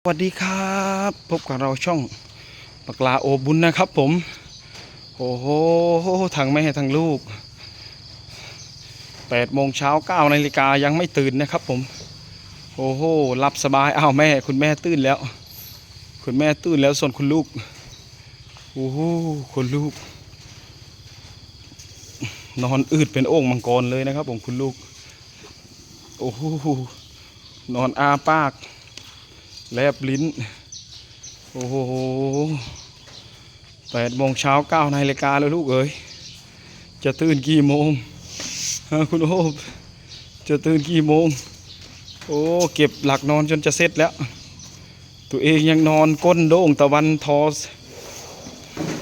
วัสดีครับพบกับเราช่องปากลาโอบุญนะครับผมโอ้โหทางแม่ทางลูก8 โมงเช้า9 นาฬิกายังไม่ตื่นนะครับผมโอ้โหหลับสบายอ้าวแม่คุณแม่ตื่นแล้วคุณแม่ตื่นแล้วส่วนคุณลูกโอ้โหคุณลูกนอนอืดเป็นโอ่งมังกรเลยนะครับผมคุณลูกโอ้โหนอนอาปากแลบลิ้นโอ้โห8 โมงเช้า9 นาฬิกาแล้วลูกเอ๋ยจะตื่นกี่โมงคุณโอ๊บจะตื่นกี่โมงโอ้เก็บหลักนอนจนจะเสร็จแล้วตัวเองยังนอนก้นโด่งตะวันทอ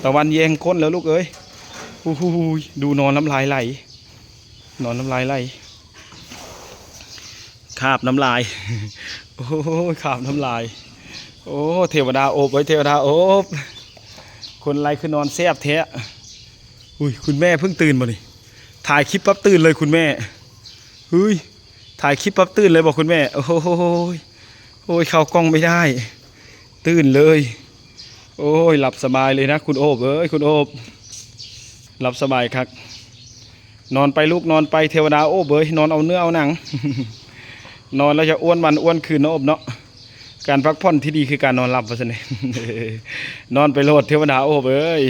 ตะวันแยงก้นแล้วลูกเอ๋ยโอ้โหดูนอนน้ำลายไหลนอนน้ำลายไหลคาบน้ำลายโอ้คาบน้ำลายโอ้เทวดาโอบไว้เทวดาโอบคนไรคือนอนแซบแท้อุ้ยคุณแม่เพิ่งตื่นมาดิถ่ายคลิปปั๊บตื่นเลยคุณแม่เฮ้ยถ่ายคลิปปั๊บตื่นเลยบอกคุณแม่โอ้โหโอ้ยเข้ากล้องไม่ได้ตื่นเลยโอ้ยหลับสบายเลยนะคุณโอบเอ้ยคุณโอบหลับสบายครับนอนไปลูกนอนไปเทวดาโอบเอ้ยนอนเอาเนื้อเอาหนังนอนแล้วจะอ้วนวันอ้วนคืนนะโอบเนาะการพักผ่อนที่ดีคือการนอนหลับวะสิเนี่ยนอนไปโลดเทวดาโอบเอ้ย